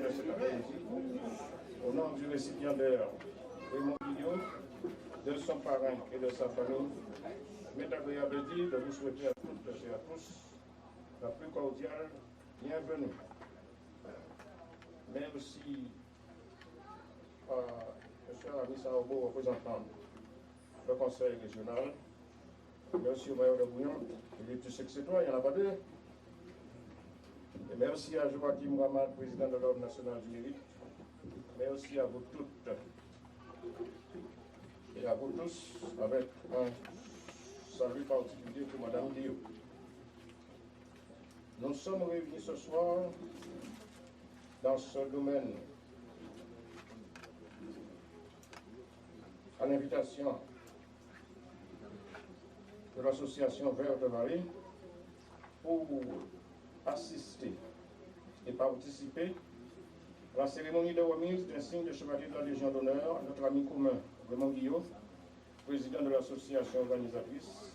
de cet après-midi, au nom du récipiendaire Raymond Guillot, de son parrain et de sa famille, il m'est agréable de dire de vous souhaiter à toutes et à tous la plus cordiale bienvenue. Merci à M. Aramis Saobo, représentant le conseil régional, merci au maire de Bouillon, il est plus succédant, il n'y en a pas deux. Et merci à Joachim Ramad, président de l'Ordre national du mérite. Merci à vous toutes et à vous tous, avec un salut particulier pour Mme Dio. Nous sommes réunis ce soir dans ce domaine à l'invitation de l'association Vert de Vallée pour assister et participer à la cérémonie de remise d'un signe de chevalier de la Légion d'honneur à notre ami commun Raymond Guillot, président de l'association organisatrice,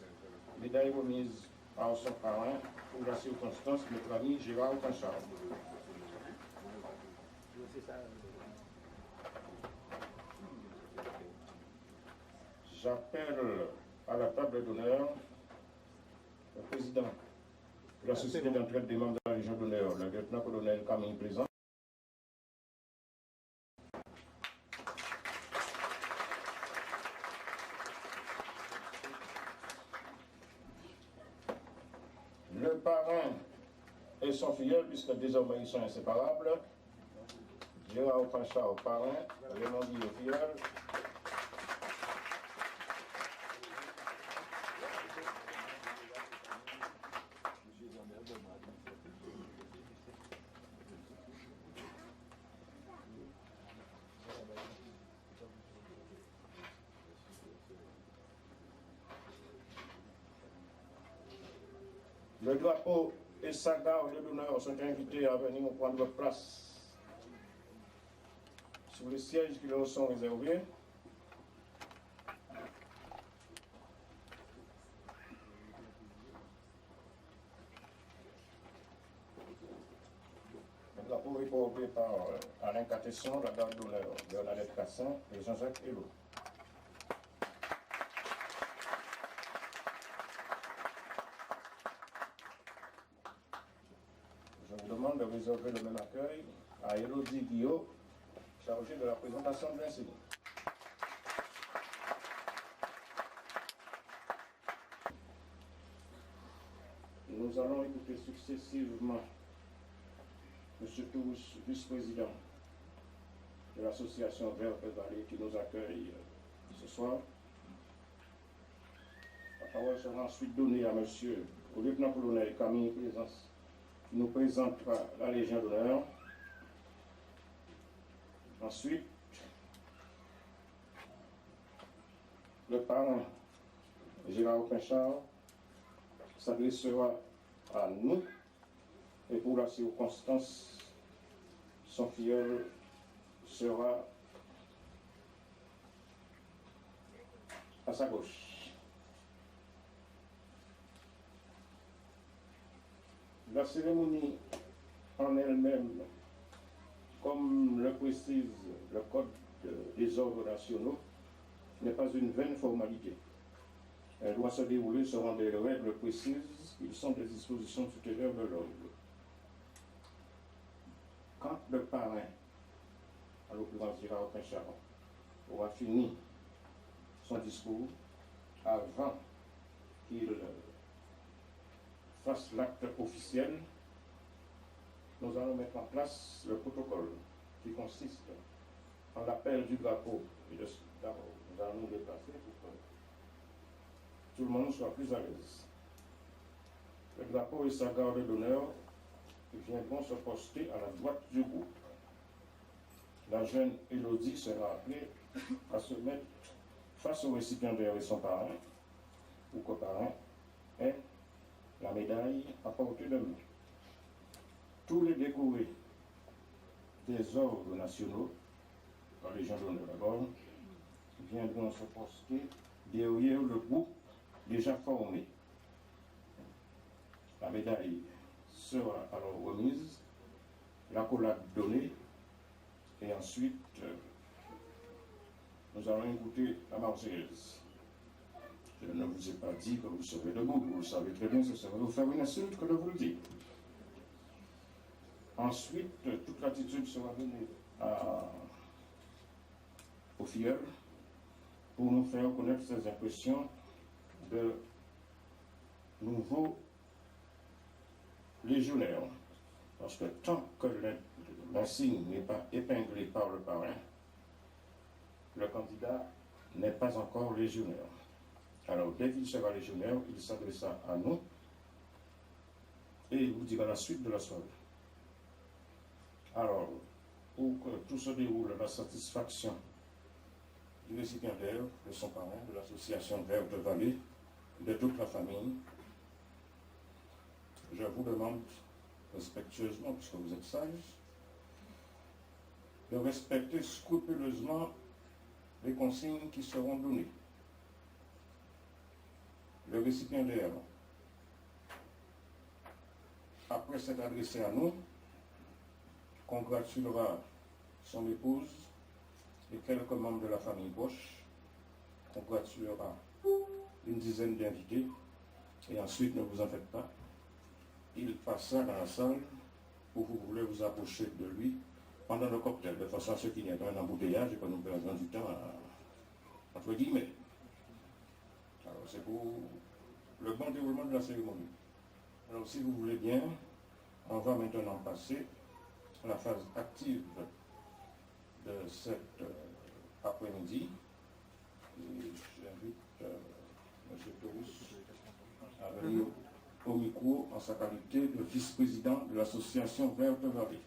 médaille remise à son parrain pour la circonstance, notre ami Gérard Panchard. J'appelle à la table d'honneur le président de la Société d'entraide des membres de la Légion d'honneur, le lieutenant-colonel Camille Plaisant. Le parrain et son filleul, puisque désormais ils sont inséparables, Gérard Panchard, parrain, Raymond Guillot, filleul. Le drapeau et sa garde d'honneur sont invités à venir prendre place sur les sièges qui leur sont réservés. Le drapeau est porté par Alain Catesson, la garde d'honneur, Bernadette Cassin et Jean-Jacques Hello. Je vous demande de réserver le même accueil à Élodie Guillot, chargée de la présentation de l'insigne. Nous allons écouter successivement M. Tous, vice-président de l'association Vert de Vallée qui nous accueille ce soir. La parole sera ensuite donnée à M. le lieutenant-colonel Camille Plaisant, qui nous présentera la Légion d'honneur. Ensuite, le parrain Gérard Panchard s'adressera à nous et pour la circonstance, son filleul sera à sa gauche. La cérémonie en elle-même, comme le précise le Code des ordres nationaux, n'est pas une vaine formalité. Elle doit se dérouler selon des règles précises qui sont des dispositions tutélaires de l'ordre. Quand le parrain, en l'occurrence Gérard Panchard, aura fini son discours, avant qu'il fasse l'acte officiel, nous allons mettre en place le protocole qui consiste en l'appel du drapeau. Et d'abord, nous allons nous déplacer pour que tout le monde soit plus à l'aise. Le drapeau et sa garde d'honneur viendront se poster à la droite du groupe. La jeune Élodie sera appelée à se mettre face au récipiendaire et son parrain, ou coparrain, et la médaille à portée de main. Tous les décorés des ordres nationaux, la Légion d'honneur d'abord, viendront se poster derrière le groupe déjà formé. La médaille sera alors remise, l'accolade donnée Et ensuite, nous allons écouter la Marseillaise. Je ne vous ai pas dit que vous serez debout, vous le savez très bien, ce serait vous faire une insulte que de vous le dire. Ensuite, toute l'attitude sera donnée aux filles pour nous faire connaître ces impressions de nouveaux légionnaires. Parce que tant que l'insigne n'est pas épinglé par le parrain, le candidat n'est pas encore légionnaire. Alors, dès qu'il sera légionnaire, il s'adressa à nous et il vous dira la suite de la soirée. Alors, pour que tout se déroule à la satisfaction du récipiendaire, de son parrain, de l'association Verte Vallée, de toute la famille, je vous demande respectueusement, puisque vous êtes sages, de respecter scrupuleusement les consignes qui seront données. Le récipiendaire, après s'être adressé à nous, congratulera son épouse et quelques membres de la famille Bosch, congratulera une dizaine d'invités, et ensuite, ne vous en faites pas, il passera dans la salle où vous voulez vous approcher de lui pendant le cocktail, de façon à ce qu'il n'y ait pas un embouteillage et que nous perdions du temps entre guillemets. Alors, c'est pour le bon déroulement de la cérémonie. Alors, si vous voulez bien, on va maintenant passer à la phase active de cet après-midi. J'invite M. Taurus à venir au micro en sa qualité de vice-président de l'association Verte Vallée.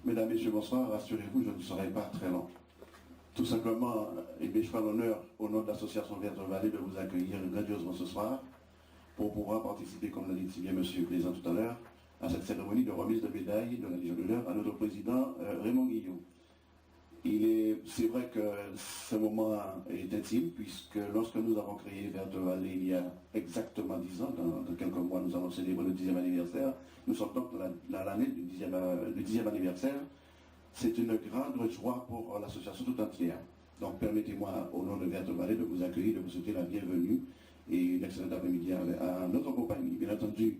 Mesdames, Messieurs, bonsoir. Rassurez-vous, je ne serai pas très long. Tout simplement, je fais l'honneur, au nom de l'association Verte Vallée, de vous accueillir grandiosement ce soir pour pouvoir participer, comme l'a dit si bien M. le Président tout à l'heure, à cette cérémonie de remise de médaille de la Légion d'honneur à notre président Raymond Guillot. C'est vrai que ce moment est intime, puisque lorsque nous avons créé Verte Vallée il y a exactement 10 ans, dans quelques mois nous allons célébrer le 10e anniversaire, nous sommes donc dans l'année du 10e anniversaire. C'est une grande joie pour l'association tout entière. Donc permettez-moi, au nom de Verte Vallée, de vous accueillir, de vous souhaiter la bienvenue et une excellente après-midi à notre compagnie. Bien entendu,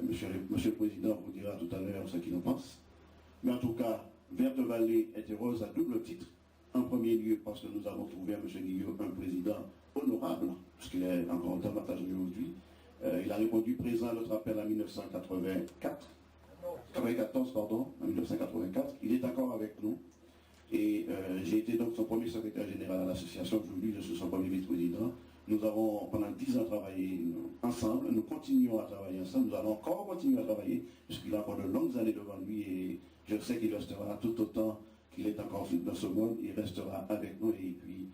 monsieur le Président vous dira tout à l'heure ce qu'il en pense. Mais en tout cas, Verte Vallée était rose à double titre. En premier lieu, parce que nous avons trouvé à M. Guillot un président honorable, puisqu'il est encore davantage aujourd'hui. Il a répondu présent à notre appel en 1994, en 1984. Il est encore avec nous. Et j'ai été donc son premier secrétaire général à l'association. Aujourd'hui, je suis son premier vice-président. Nous avons pendant 10 ans travaillé ensemble. Nous continuons à travailler ensemble. Nous allons encore continuer à travailler, puisqu'il a encore de longues années devant lui. Et je sais qu'il restera tout autant qu'il est encore dans ce monde. Il restera avec nous. Et puis,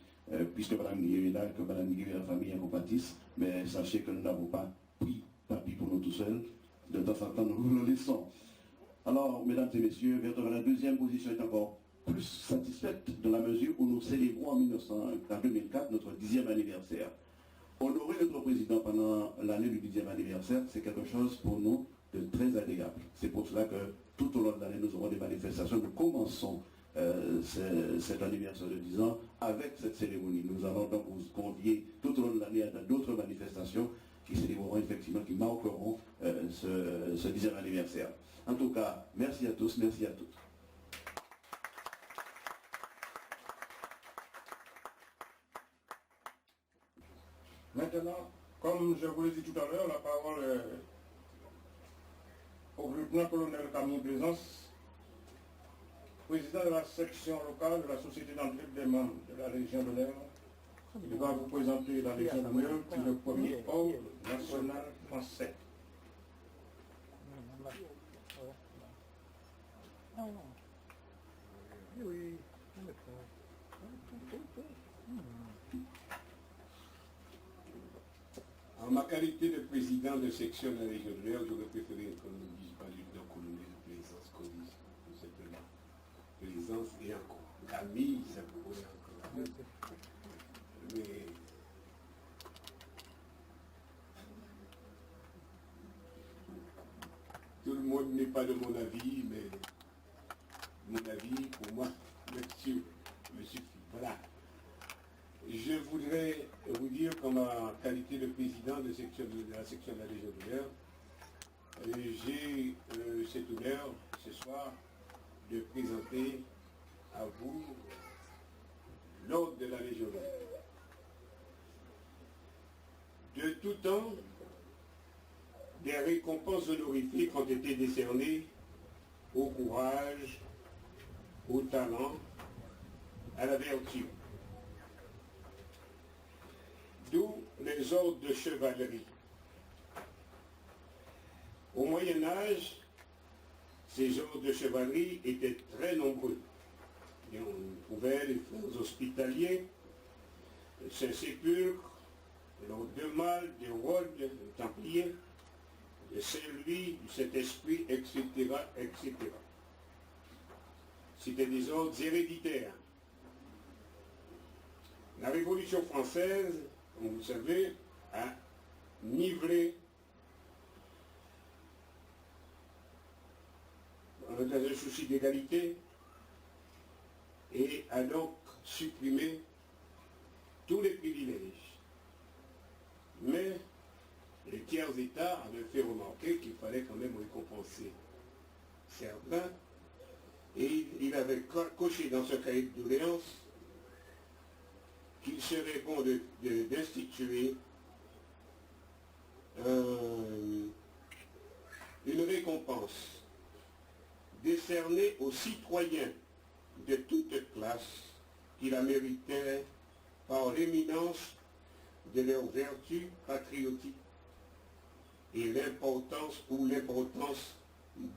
puisque Mme Guillaume est là, que Mme Guillaume et la famille en compatissent, mais sachez que nous n'avons pas pris papy pour nous tout seuls. De temps en temps, nous vous le laissons. Alors, mesdames et messieurs, la deuxième position est encore plus satisfaite dans la mesure où nous célébrons en 2004 notre 10e anniversaire. Honorer notre président pendant l'année du 10e anniversaire, c'est quelque chose pour nous de très agréable. C'est pour cela que tout au long de l'année, nous aurons des manifestations. Nous commençons cet anniversaire de 10 ans avec cette cérémonie. Nous allons donc vous convier tout au long de l'année à d'autres manifestations qui célébreront effectivement, qui marqueront ce 10e anniversaire. En tout cas, merci à tous, merci à toutes. Maintenant, comme je vous l'ai dit tout à l'heure, la parole est au lieutenant-colonel Camille Plaisance, président de la section locale de la Société d'entraide des membres de la Légion d'honneur. Il va vous présenter la Légion d'honneur, qui est le premier ordre national français. En ma qualité de président de section de la Légion d'honneur, j'aurais préféré qu'on ne dise pas lieutenant-colonel de Plaisance, qu'on dise tout simplement Plaisance et encore. Camille, ça pourrait encore. Mais n'est pas de mon avis, mais mon avis, pour moi, me suffit. Voilà. Je voudrais vous dire qu'en ma qualité de président de la section de la Légion d'honneur, j'ai cet honneur ce soir de présenter à vous l'ordre de la Légion d'honneur. De tout temps, des récompenses honorifiques ont été décernées au courage, au talent, à la vertu. D'où les ordres de chevalerie. Au Moyen Âge, ces ordres de chevalerie étaient très nombreux. Et on trouvait les frères hospitaliers, le Saint-Sépulcre, l'ordre de Malte, des Rhodes, les Templiers, de Saint-Louis, du Saint-Esprit, etc., etc. C'était des ordres héréditaires. La Révolution française, comme vous le savez, a nivelé dans un souci d'égalité et a donc supprimé tous les privilèges. Mais les tiers États avaient fait remarquer qu'il fallait quand même récompenser certains, et il avait coché dans ce cahier de doléances qu'il serait bon d'instituer une récompense décernée aux citoyens de toutes classes qui la méritaient par l'éminence de leurs vertus patriotiques et l'importance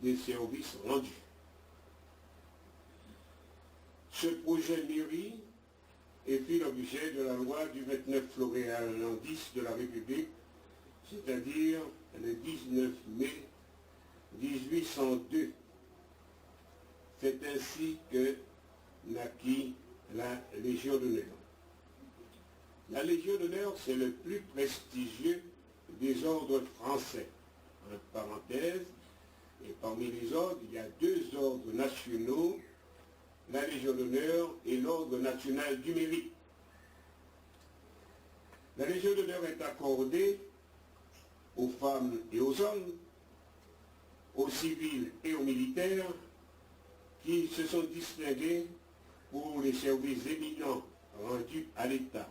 des services rendus. Ce projet mûrit et fit l'objet de la loi du 29 Floréal l'an 10 de la République, c'est-à-dire le 19 mai 1802. C'est ainsi que naquit la Légion d'honneur. La Légion d'honneur, c'est le plus prestigieux des ordres français. En parenthèse, et parmi les ordres, il y a deux ordres nationaux, la Légion d'honneur et l'ordre national du mérite. La Légion d'honneur est accordée aux femmes et aux hommes, aux civils et aux militaires, qui se sont distingués pour les services éminents rendus à l'État.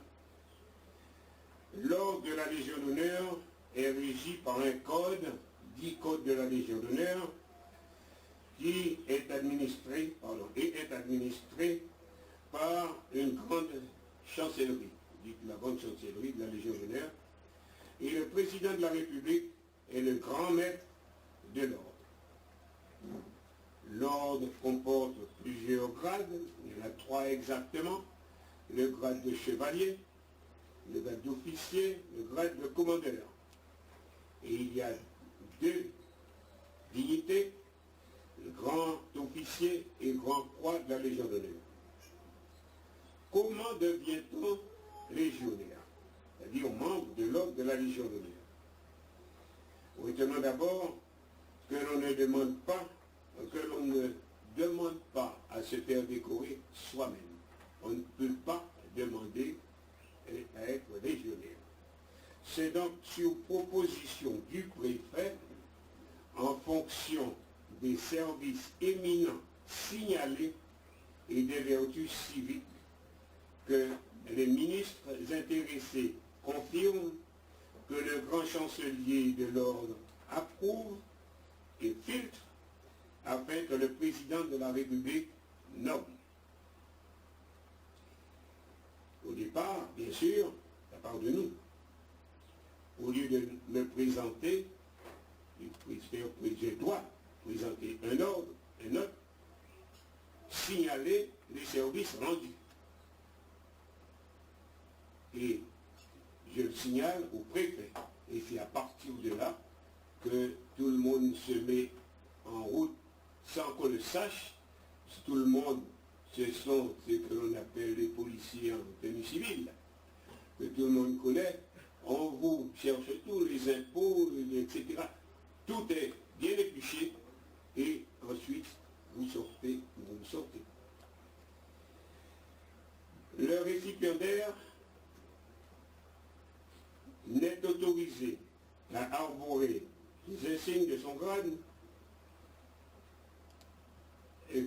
L'ordre de la Légion d'honneur est régi par un code, dit Code de la Légion d'honneur, qui est administré par une grande chancellerie, dit la grande chancellerie de la Légion d'honneur, et le président de la République est le grand maître de l'ordre. L'ordre comporte plusieurs grades, il y en a 3 exactement, le grade de chevalier, le grade d'officier, le grade de commandeur. Et il y a 2 dignités, le grand officier et le grand croix de la Légion d'honneur. Comment devient-on légionnaire? C'est-à-dire membre de l'ordre de la Légion d'honneur. Retenons d'abord que l'on ne demande pas à se faire décorer soi-même. On ne peut pas demander à être légionnaire. C'est donc sur proposition du préfet, en fonction des services éminents signalés et des vertus civiques, que les ministres intéressés confirment, que le grand chancelier de l'ordre approuve et filtre, afin que le président de la République nomme. Au départ, bien sûr, de la part de nous, au lieu de me présenter, je dois présenter un ordre, un autre, signaler les services rendus. Et je le signale au préfet. Et c'est à partir de là que tout le monde se met en route sans qu'on le sache. Tout le monde, ce sont ce que l'on appelle les policiers en tenue civile, que tout le monde connaît. On vous cherche tous les impôts, etc. Tout est bien épluché et ensuite vous sortez ou vous sortez. Le récipiendaire n'est autorisé à arborer les insignes de son grade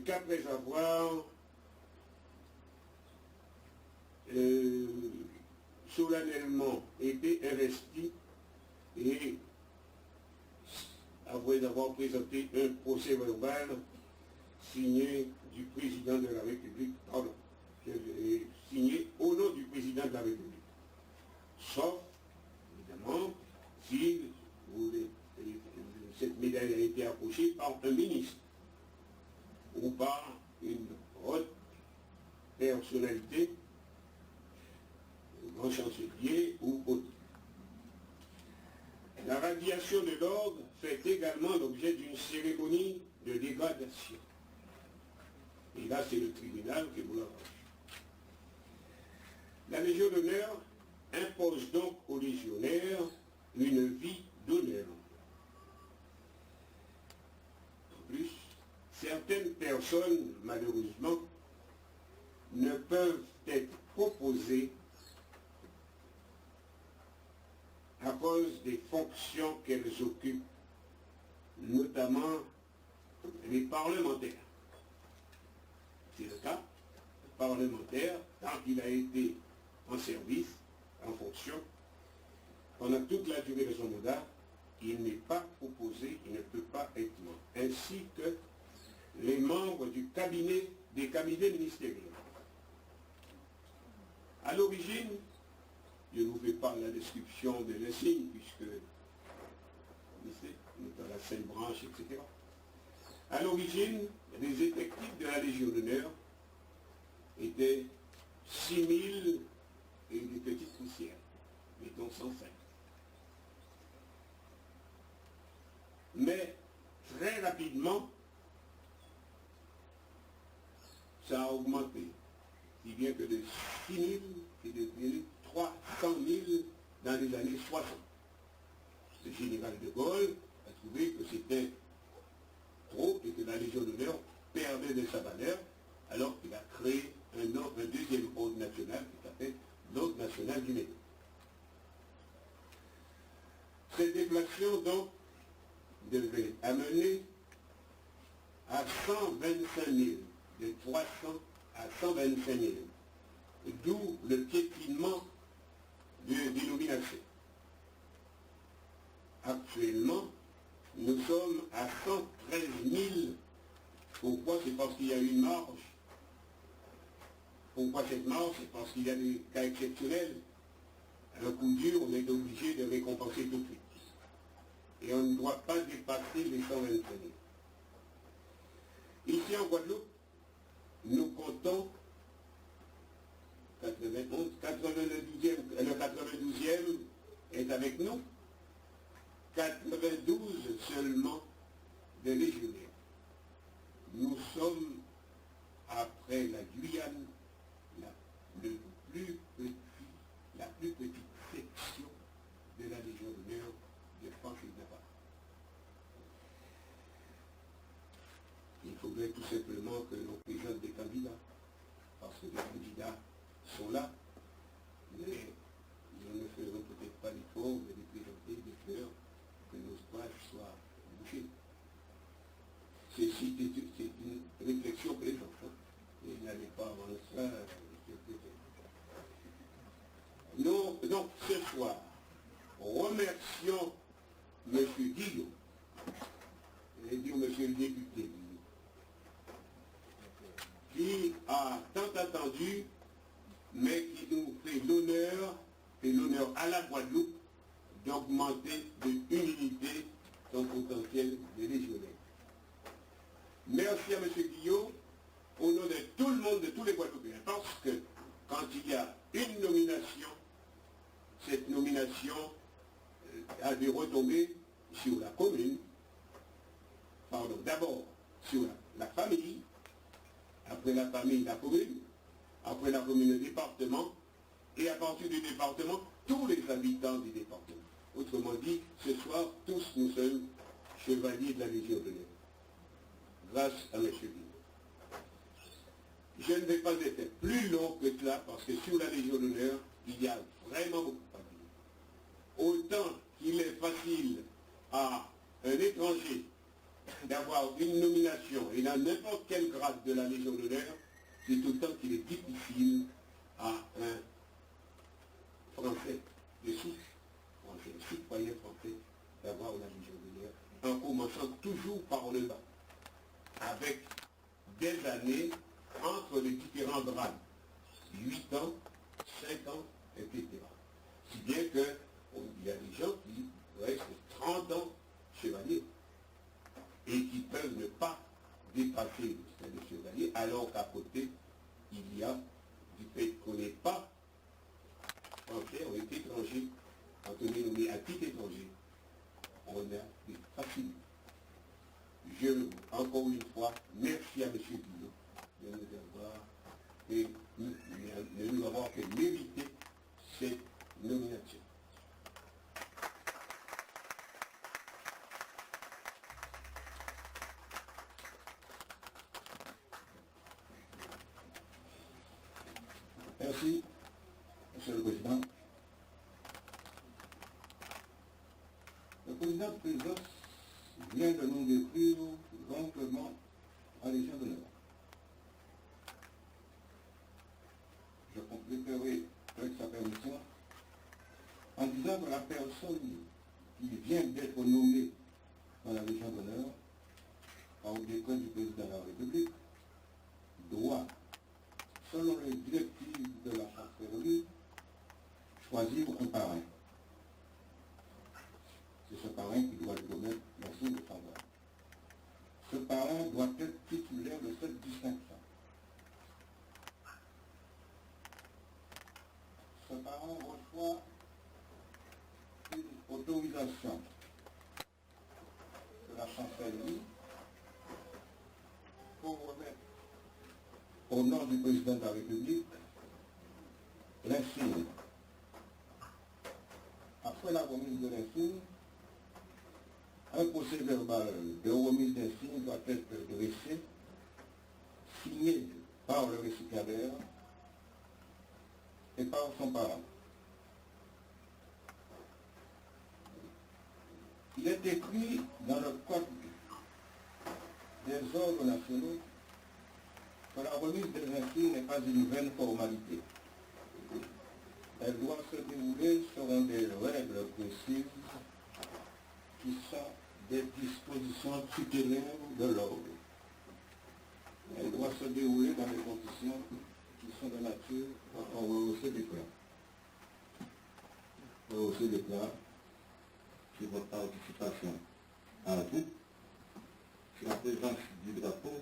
qu'après avoir solennellement été investi et après avoir présenté un procès verbal signé du président de la République, pardon, signé au nom du président de la République. Sauf, évidemment, si cette médaille a été approchée par un ministre ou par une haute personnalité, un grand chancelier ou autre. La radiation de l'ordre fait également l'objet d'une cérémonie de dégradation. Et là, c'est le tribunal qui vous l'arrange. La Légion d'honneur impose donc aux légionnaires une vie d'honneur. En plus, certaines personnes, malheureusement, ne peuvent être proposées à cause des fonctions qu'elles occupent, notamment les parlementaires. C'est le cas. Le parlementaire, tant qu'il a été en service, en fonction, pendant toute la durée de son mandat, il n'est pas proposé, il ne peut pas être membre, ainsi que les membres du cabinet, des cabinets ministériels. À l'origine, je ne vous fais pas la description de l'insigne, puisque vous savez, nous sommes à la Sainte-Branche, etc. À l'origine, les effectifs de la Légion d'honneur étaient 6 000 et des petites poussières, mettons 105. Mais très rapidement, ça a augmenté, si bien que de 6 000 est devenu 300 000 dans les années 60. Le général de Gaulle a trouvé que c'était trop et que la Légion d'honneur perdait de sa valeur, alors qu'il a créé un deuxième ordre national qui s'appelle l'ordre national du mérite. Cette déflation donc devait amener à 125 000, de 300 à 125 000, d'où le piétinement des nominations. Actuellement, nous sommes à 113 000. Pourquoi? C'est parce qu'il y a une marge. Pourquoi cette marge? C'est parce qu'il y a des cas exceptionnels. À un coup dur, on est obligé de récompenser tout de suite. Et on ne doit pas dépasser les 125 000. Ici en Guadeloupe, nous comptons le 92e est avec nous, 92 seulement de légionnaires. Nous sommes, après la Guyane, la plus petite section de la Légion d'honneur de France et de Navarre. Il faudrait tout simplement que l'on présente des candidats, parce que les candidats sont là, mais nous ne ferons peut-être pas l'effort de les présenter de peur que nos pages soient bouchées. C'est une réflexion plaisante, hein, et n'allez pas avant ça. Donc ce soir, remercions M. Guillaume, et dire M. le député, qui a tant attendu, mais qui nous fait l'honneur, et l'honneur à la Guadeloupe, d'augmenter d'une unité son potentiel de légionnaire. Merci à M. Guillaume, au nom de tout le monde, de tous les Guadeloupéens, parce que quand il y a une nomination, cette nomination a des retombées sur la commune, pardon, d'abord sur la famille, après la famille, la commune, après la commune, le département, et à partir du département, tous les habitants du département. Autrement dit, ce soir, tous nous sommes chevaliers de la Légion d'honneur. grâce à M. Guillaume. Je ne vais pas être plus long que cela parce que sur la Légion d'honneur, il y a vraiment beaucoup à dire. Autant qu'il est facile à un étranger d'avoir une nomination et dans n'importe quel grade de la Légion d'honneur, c'est autant qu'il est difficile à un Français de souche, français, citoyen français, d'avoir la Légion d'honneur, en commençant toujours par le bas, avec des années entre les différents grades, 8 ans, 5 ans, etc. Si bien qu'il y a des gens qui restent 30 ans chevaliers et qui peuvent ne pas dépasser le stade de chevalier, alors qu'à côté, il y a du fait qu'on n'est pas français, on est étranger, quand on est nommé à titre étranger, on a des facilités. Encore une fois, merci à M. Guillaume de nous avoir et de nous avoir fait mériter cette nomination. Merci, Monsieur le Président. Le président de Présidence vient de nous décrire longuement la Légion d'honneur. Je compléterai avec sa permission en disant que la personne qui vient d'être nommée dans la Légion d'honneur par le décret du président de la République doit, selon les directives de la chancellerie, choisir un parrain. C'est ce parrain qui doit lui donner la signe de son grade. Ce parrain doit être titulaire de cette distinction. Ce parrain reçoit une autorisation de la chancellerie pour remettre au nom du président de la République l'insigne. Après la remise de l'insigne, un procès verbal de remise d'insigne doit être dressé, signé par le récipiendaire et par son parent. Il est écrit dans le Code des ordres nationaux que la remise des insignes n'est pas une vaine formalité. Elle doit se dérouler selon des règles précises qui sont des dispositions tutélaires de l'ordre. Elle doit se dérouler dans des conditions qui sont de nature à rehausser des plats. Rehausser des plats sur votre participation à vous, sur la présence du drapeau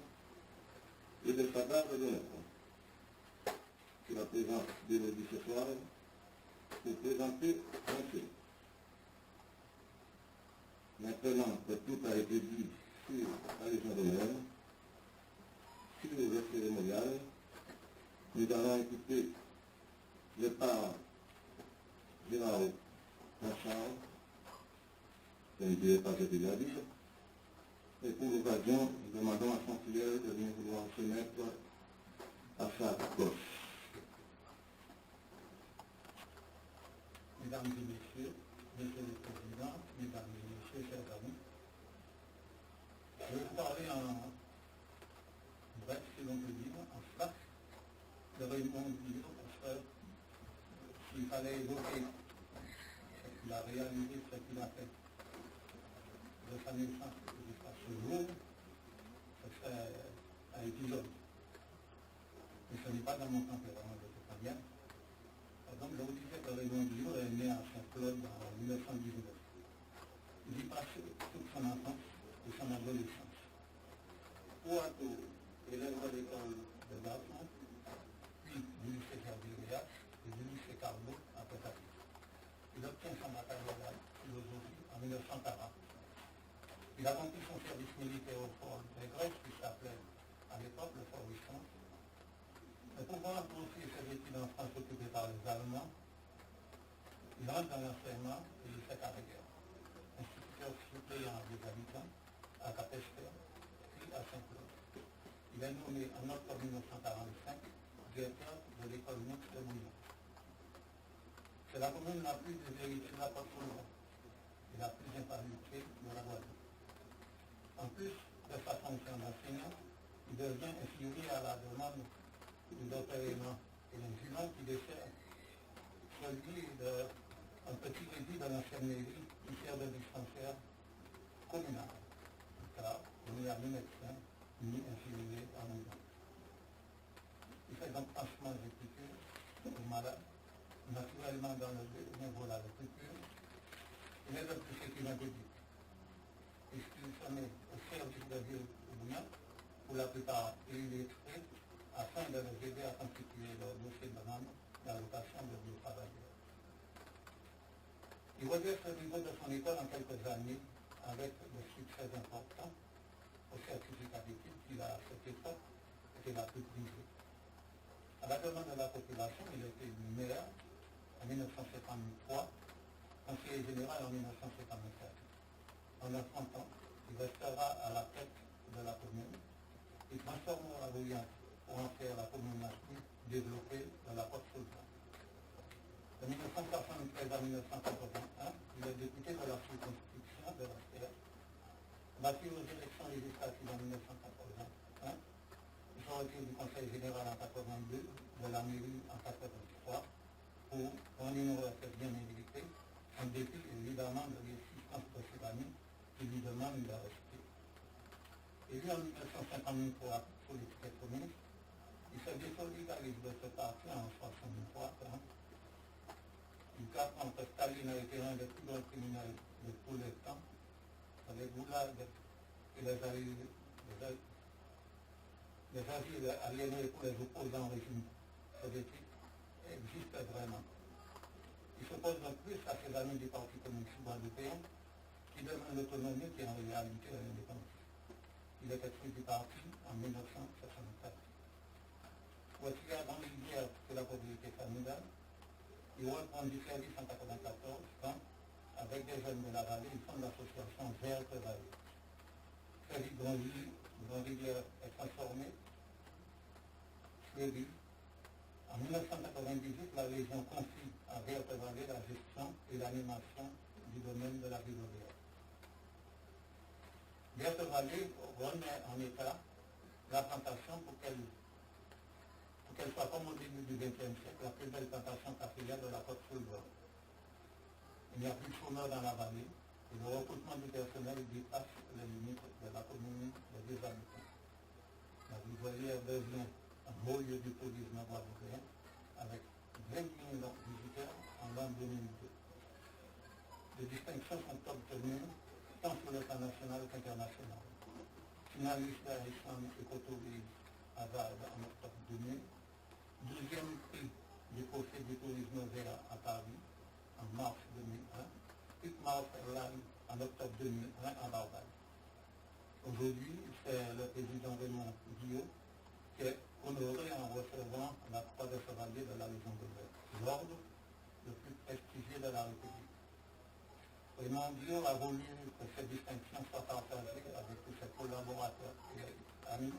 et de sa garde d'honneur, sur la présence de l'Élysée ce soir pour présenter un film. Maintenant que tout a été dit sur la Légion d'honneur, sur le cérémonial, nous allons écouter le parent général Machard, je ne dirai pas ce qu'il a dit, et pour l'occasion, nous demandons à son filière de venir vouloir se mettre à sa gauche. Mesdames et Messieurs, Monsieur le Président, Mesdames et Messieurs, chers amis, je vais vous parler en bref, si l'on peut dire, en face de Raymond Guillaume, parce que s'il fallait évoquer ce qu'il a réalisé, ce qu'il a fait de sa naissance jusqu'à ce jour, ce serait un épisode. Et ce n'est pas dans mon tempérament de toute manière. Donc je vous disais que Raymond Guillaume est né à Saint-Claude en 1919. Il y passe toute son enfance et son adolescence. Poitou, élève à l'école de Garçon, puis du lycée Gervais-Léas et du lycée Carnot à Pont-à-Pitre. Il obtient son baccalauréat en philosophie en 1940. Il accomplit son service militaire au fort de Grèce, qui s'appelait à l'époque le fort Wisson. Et pour pouvoir poursuivre ses études en France occupée par les Allemands, il rentre dans l'enseignement et il fait carrière. Instituteur suppléant des habitants à Capesterre, puis à Saint-Claude. Il est nommé en octobre 1945 directeur de l'école mixte de Bouillon. C'est la commune la plus déshérités de la Côte-Sauveur et la plus épargnée de la Guadeloupe. En plus de sa fonction d'enseignant, il devient infirmier à la demande du docteur Hénan et l'insulant qui dessert celui d'un petit réduit de l'ancienne mairie qui sert de dispensaire communal. Car il n'y a ni médecin, ni infirmier en Bouillon. Il fait donc franchement l'agriculture aux malades, naturellement dans le niveau de l'agriculture. Il est le plus écrivain public. Puisqu'il se met au service de Dieu au Bouillon, pour la plupart illettrés, afin de les aider à constituer leur dossier de demande d'allocation de vie travailleurs. Il redresse le niveau de son école en quelques années avec des succès importants au certificat d'études qui, à cette époque, était la plus prisée. À la demande de la population, il a été maire en 1953, conseiller général en 1954. Pendant 30 ans, il restera à la tête de la commune. Il transformera Bouillon pour en faire la commune la plus développée de la Côte-Sauveur. De 1973 à 1981, il est député de la circonscription de la Terre. Battu aux élections législatives en 1981, il se retire du Conseil général en 1982, de la mairie en 1983, pour un numéro bien mérité, en dépit évidemment de l'existence de ses amis qui lui demandent de rester. Élu en 1953 pour l'étiquette communiste, il se désolidarise de ce parti en 1963. Il capte entre Staline a été un des plus grands criminels de tous les temps. Les goulags et les asiles aliénés pour les opposants au régime soviétique existent vraiment. Il s'oppose donc plus à ses amis du Parti communiste guadeloupéen qui demandent l'autonomie qui est en réalité l'indépendance. Il est exclu du parti en 1964. Retiré dans l'hiver de la propriété familiale, il reprend du service en 1994 quand, avec des jeunes de la vallée, ils fondent l'association Verte Vallée. Très vite, Grand-Rivière est transformée, fleurie. En 1998, la Légion confie à Verte Vallée la gestion et l'animation du domaine de la Rivière. Verte Vallée remet en état la plantation pour qu'elle soit, comme au début du XXe siècle, la plus belle plantation caféière de la Côte-Sauveur. Il n'y a plus de chômeurs dans la vallée et le recrutement du personnel dépasse les limites de la commune de 2 habitants. La Rivière devient un beau lieu du tourisme guadeloupéen avec 20 millions de visiteurs en l'an 2002. Les distinctions sont obtenues tant sur le plan national qu'international. Finaliste à l'Islam Écotourisme à Vague en octobre 2000, 12e prix du Conseil du tourisme vert à Paris en mars 2001, puis Mars Airlines en octobre 2001 à Barbade. Aujourd'hui, c'est le président Raymond Guillot qui est honoré en recevant la croix de chevalier de la Légion d'honneur, l'ordre le plus prestigieux de la République. Raymond Guillot a voulu que cette distinction soit partagée avec tous ses collaborateurs et amis,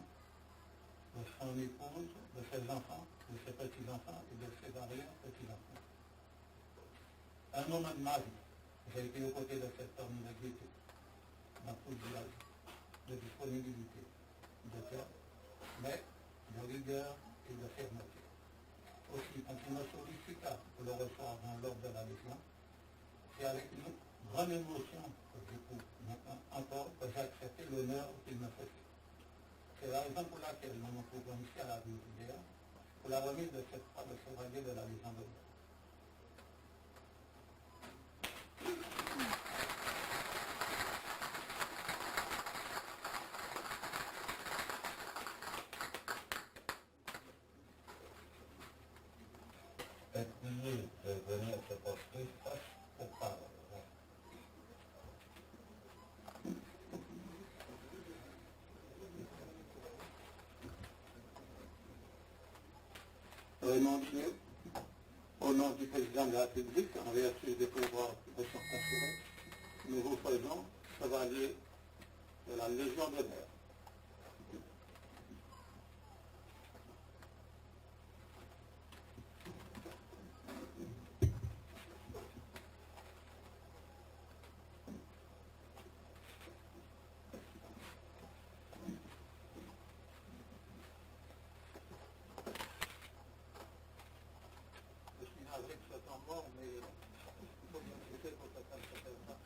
de son épouse, de ses enfants, de ses petits-enfants et de ses arrière-petits-enfants. Un moment de ma vie, j'ai été aux côtés de cet homme de gaieté, dans tout le village, de disponibilité, de cœur, mais de rigueur et de fermeté. Aussi, quand il me sollicita pour le recevoir dans l'ordre de la Légion, c'est avec une grande émotion que j'éprouve maintenant encore que j'ai accepté l'honneur qu'il me faisait. C'est la raison pour laquelle nous nous trouvons ici à la Rivière pour la remise de cette croix de chevalier de la Légion d'honneur. Êtes-vous de venir se poster face aux paroles? Raymond Guillot, au nom du président de la République, en vertu des pouvoirs de son conférence, nous vous faisons chevalier de la Légion d'honneur. avec ce temps mort, mais il faut bien essayer pour que ça ne se perde pas.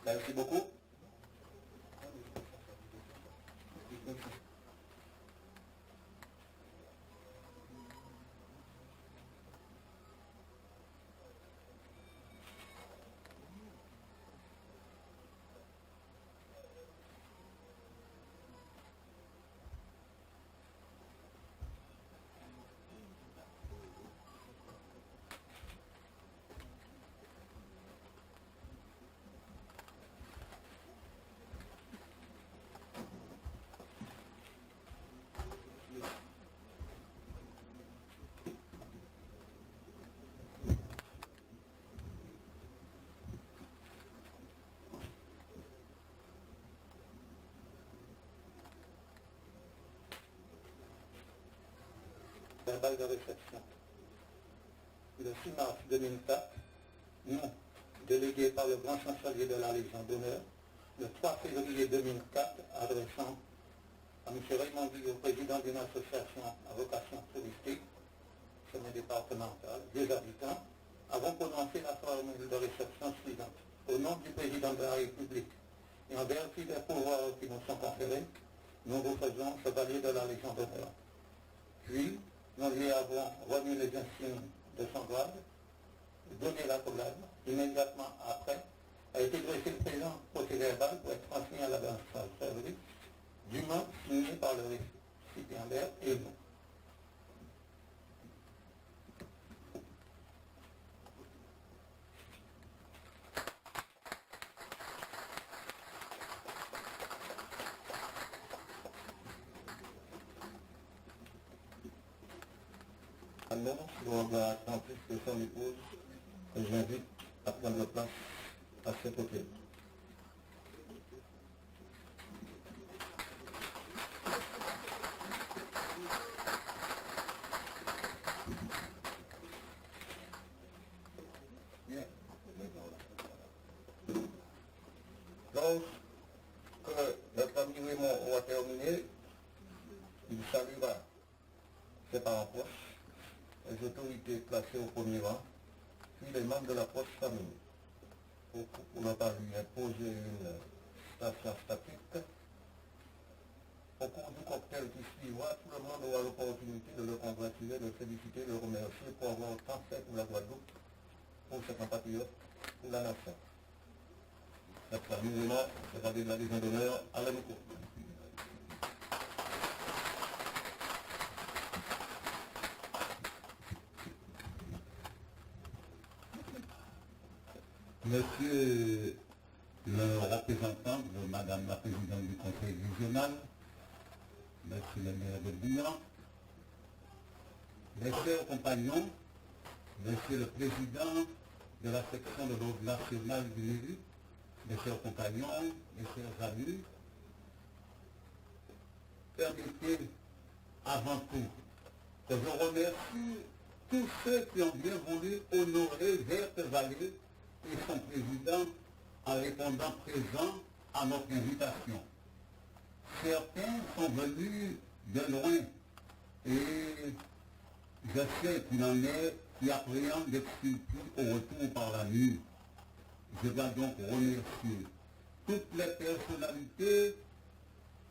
Merci beaucoup. Verbal de réception. Le 6 mars 2004, nous, délégués par le grand chancelier de la Légion d'honneur, le 3 février 2004, adressant à M. Raymond Guillot, président d'une association à vocation touristique, chemin départemental, des habitants, avons prononcé la formule de réception suivante. Au nom du président de la République et en vertu des pouvoirs qui nous sont conférés, nous vous faisons chevalier de la Légion d'honneur. Puis, nous lui avons remis les insignes de son grade, donné la collade. Immédiatement après, a été dressé le présent procès-verbal pour être transmis à la service, dûment signé par le récipiendaire et nous. Alors, on va attendre plus que son épouse, et j'invite à prendre place à ses côtés. Bien. Donc, que le premier Raymond aura terminé, il saluera ses parents proches, les autorités placées au premier rang, puis les membres de la proche famille, pour ne pas lui imposer une station statique. Au cours du cocktail qui suivra, tout le monde aura l'opportunité de le congratuler, de le féliciter, de le remercier pour avoir tant fait pour la Guadeloupe, pour ses compatriotes, pour la nation. Cette famille est là, c'est-à-dire la Légion d'honneur à la micro. Monsieur le représentant de Madame la Présidente du Conseil régional, Monsieur le maire de Buran, mes chers compagnons, Monsieur le Président de la section de l'Ordre national du Lévis, mes chers compagnons, mes chers amis, permettez avant tout que je remercie tous ceux qui ont bien voulu honorer Verte Vallée et son président en répondant présent à notre invitation. Certains sont venus de loin et je sais qu'il en est qui appréhendent d'être surpris au retour par la nuit. Je dois donc remercier toutes les personnalités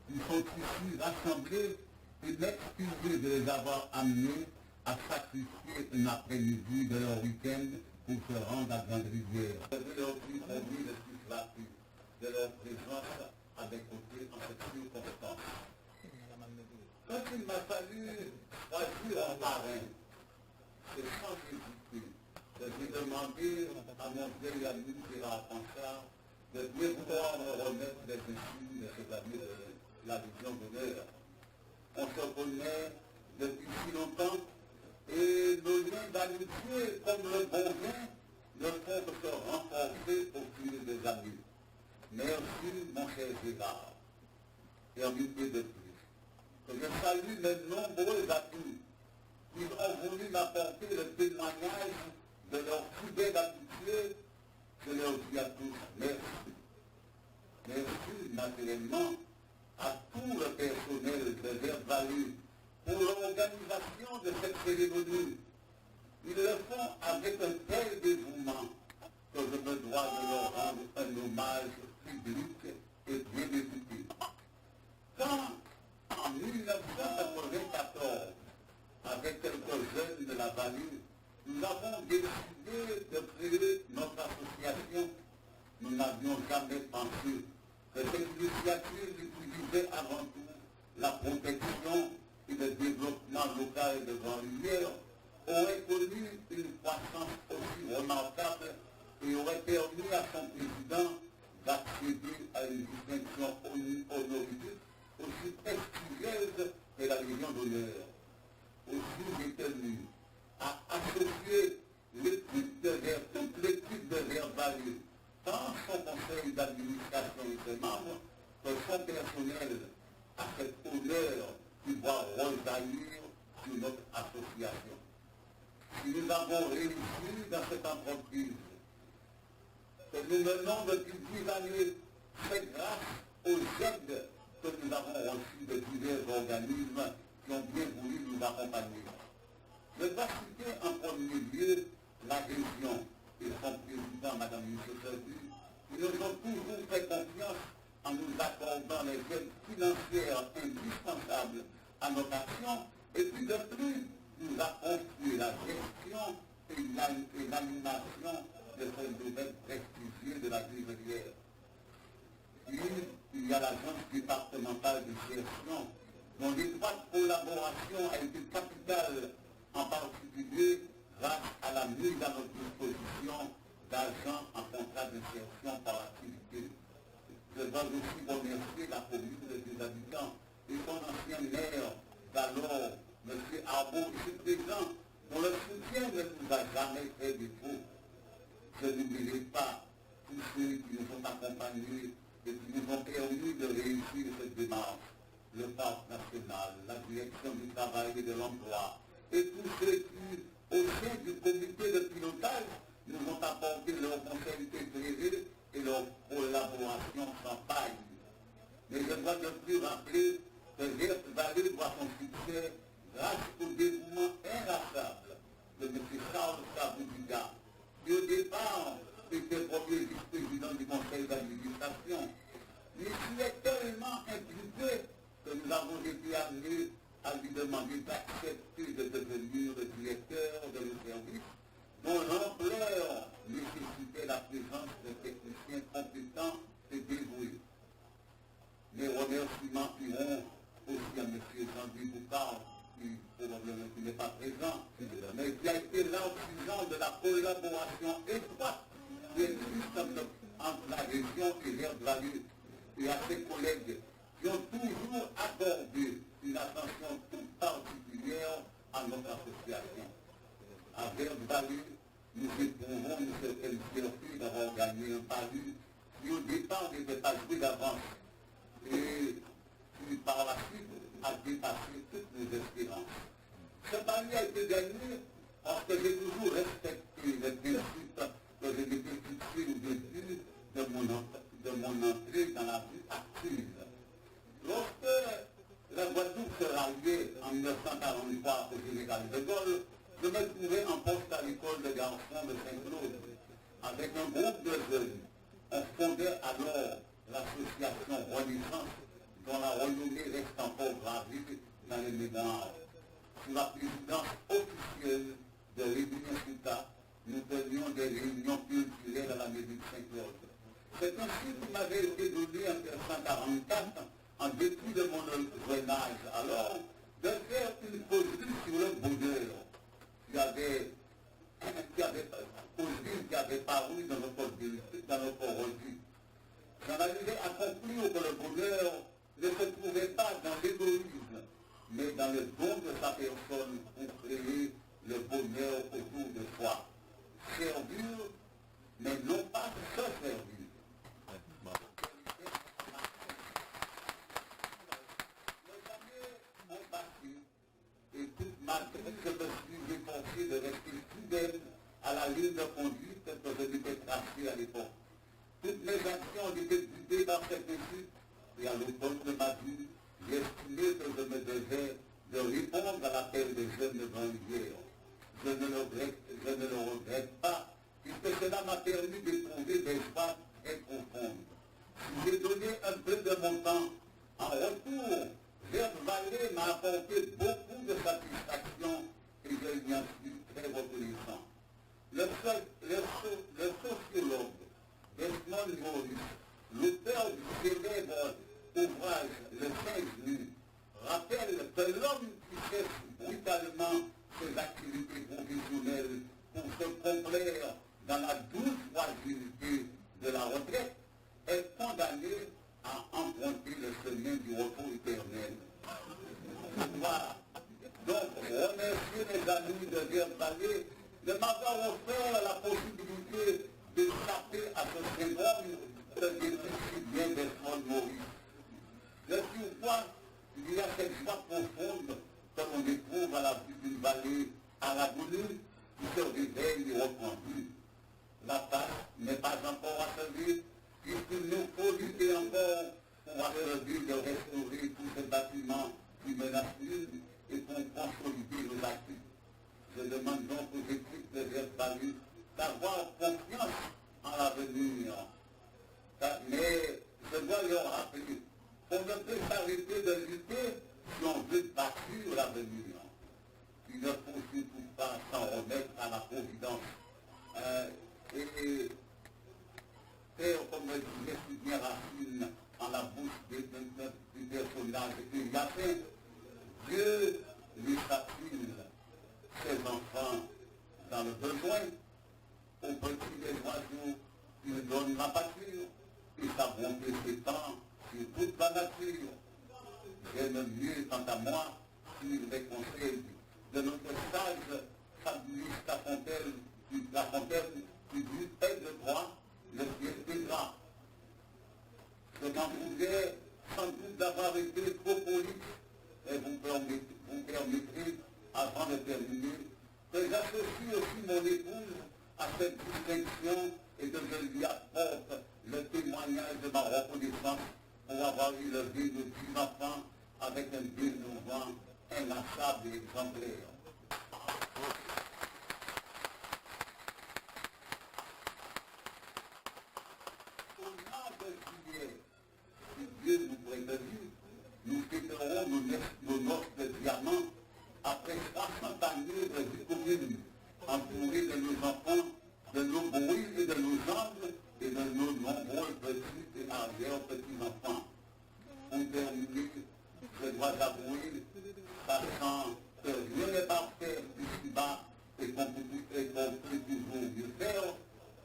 qui sont ici rassemblées et m'excuser de les avoir amenés à sacrifier un après-midi de leur week-end pour se rendre à Grande-Rivière. Je veux leur dire combien je suis flatté de leur présence à mes côtés en cette circonstance. Quand il m'a fallu choisir un parrain, c'est sans hésiter que j'ai demandé à mon vieil ami Gérard Panchard de bien vouloir me remettre les insignes de cet ami de la Légion d'honneur. On se connaît depuis si longtemps et nos liens d'amitié, comme le bon vin, ne font que se renforcer au fil des années. Merci, mon cher Gérard, et en unité de plus. Que je salue mes nombreux amis qui ont voulu m'apporter le témoignage de leur fidèle amitié. Je leur dis à tous merci. Merci naturellement à tout le personnel de Verte Vallée pour l'organisation de cette cérémonie. Ils le font avec un tel dévouement que je me dois de leur rendre un hommage public et bien mérité. Quand, en 1994, avec quelques jeunes de la vallée, nous avons décidé de créer notre association, nous n'avions jamais pensé que cette initiative utilisait avant tout la protection et le développement local de Grande-Rivière aurait connu une croissance aussi remarquable et aurait permis à son président d'accéder à une distinction honorifique aussi prestigieuse que la Légion d'honneur. Aussi j'ai tenu à associer toute l'équipe de Verte Vallée, tant son conseil d'administration et ses membres, que son personnel, à cet honneur qui doit rejaillir sur notre association. Si nous avons réussi dans cette entreprise que nous menons depuis 10 années, c'est grâce aux aides que nous avons reçues de divers organismes qui ont bien voulu nous accompagner. Je dois citer en premier lieu la région et son président, Mme Michel Serdu, qui nous ont toujours fait confiance en nous accordant les aides financières indispensables à notre action, et puis de plus, nous a confié la gestion et l'animation de ce domaine prestigieux de la Grande-Rivière. Puis, il y a l'agence départementale de gestion, dont l'étroite collaboration a été capitale, en particulier grâce à la mise à notre disposition d'agents en contrat d'insertion par activité. Je dois aussi remercier la commune des habitants et son ancien maire d'alors, M. Arbaud, ici présent, dont le soutien ne nous a jamais fait défaut. Je n'oublierai pas tous ceux qui nous ont accompagnés et qui nous ont permis de réussir cette démarche. Le Parc national, la direction du travail et de l'emploi, et tous ceux qui, au sein du comité de pilotage, nous ont apporté leur conseil éclairé et leur collaboration sans faille. Mais je dois de plus rappeler que Verte Vallée doit son succès grâce au dévouement inlassable de M. Charles Saboudiga, qui au départ était premier vice-président du conseil d'administration. Mais il est tellement impliqué que nous avons été amenés à lui demander d'accepter de devenir le directeur de nos services, dont l'ampleur nécessitait la présence de techniciens compétents et dévoués. Les remerciements iront aussi à M. Jean-Louis Boucard, qui probablement n'est pas présent, mais qui a été l'artisan de la collaboration étroite qui existe entre la région et Verte Vallée, et à ses collègues qui ont toujours accordé une attention toute particulière à notre association. À Verte Vallée, nous éprouvons une certaine fierté d'avoir gagné un pari au départ n'était pas joué d'avance. Et qui par la suite a dépassé toutes mes espérances. Ce pari a été gagné parce que j'ai toujours respecté les principes que je m'étais fixés au début de mon entrée dans la vie active. Lorsque la Guadeloupe se ralliait en 1943 au général de Gaulle, je me trouvais en poste à l'école de garçons de Saint-Claude. Avec un groupe de jeunes, on fondait alors l'association Renaissance, dont la renommée reste encore gravée dans les mémoires. Sous la présidence officielle de Réunion Souta, nous tenions des réunions culturelles à la mairie de Saint-Claude. C'est ainsi qu'il m'avait été donné en 1944, en dépit de mon jeune âge, alors, de faire une causerie sur le bonheur qui avait paru dans notre revue. J'en arrivais à conclure que le bonheur ne se trouvait pas dans l'égoïsme, mais dans le don de sa personne pour créer le bonheur autour de soi. Servir, mais non pas se servir. Les années ont passé et toute ma vie, je me suis efforcé de rester fidèle à la ligne de conduite que je m'étais tracée à l'époque. Toutes mes actions ont été guidées par cette étude et à l'automne de ma vie, j'ai estimé que je me devais de répondre à l'appel des jeunes de banlieue. Je ne le regrette pas, puisque cela m'a permis d'éprouver des joies très profondes. Si j'ai donné un peu de mon temps, en retour, Vert Vallée m'a apporté beaucoup de satisfaction et je lui en suis très reconnaissant. Le sociologue Desmond Morris, l'auteur du célèbre ouvrage Le Singe nu, rappelle que l'homme qui cesse brutalement ses activités professionnelles pour se complaire dans la douce fragilité de la retraite est condamné à emprunter le chemin du repos éternel. Voilà. Donc, remercier les amis de Vert Vallée de m'avoir offert la possibilité d'échapper à ce syndrome que décrit si bien Desmond Morris. De surcroît, il y a cette joie profonde que l'on éprouve à la vue d'une vallée à la boulue qui se réveille et reprend vie. La tâche n'est pas encore achevée, puisqu'il nous faut lutter encore pour achever de restaurer tous ces bâtiments qui menacent l'île et pour consolider nos acquis. Je demande donc aux équipes de Vert Vallée d'avoir confiance en l'avenir. Mais je dois leur rappeler qu'on ne peut s'arrêter de lutter si on veut bâtir l'avenir. Il ne faut surtout pas s'en remettre à la providence. Et faire, comme le disait Sylvain Racine, en la bouche du personnage qu'il a fait, Dieu lui s'appelle ses enfants dans le besoin, au petit des oiseaux, il donne la pâture, et sa bonté s'étend sur toute la nature. J'aime mieux, quant à moi, suivre les conseils de notre sage Fabrice Lafontaine, qui dit aide-toi, le ciel t'aidera. Je m'en voudrais sans doute d'avoir été trop poli, et vous permettrez, avant de terminer, que j'associe aussi mon épouse à cette distinction et que je lui apporte le témoignage de ma reconnaissance pour avoir élevé de 10 enfants avec un dénouement inlassable et exemplaire. Au mois de juillet, si Dieu nous prête de vie, nous fêterons nos noces de diamants après 60 années de vie commune, entourés de nos enfants, de nos bruits et de nos jambes et de nos nombreux petits et arrière-petits-enfants. Pour terminer, je dois avouer, sachant que rien n'est parfait ici-bas et qu'on peut toujours mieux faire,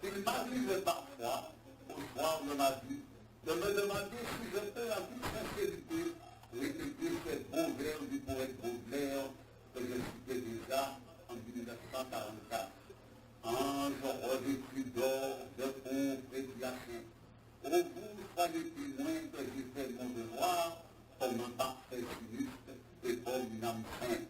il m'arrive parfois, au soir de ma vie, de me demander si je peux en toute sincérité répéter ces beaux vers du poète Baudelaire que je citais déjà en 1944. Ange revêtu d'or, de pauvre et d'hyacinthe, ô totalement parfait, juste et pauvre d'une âme sainte.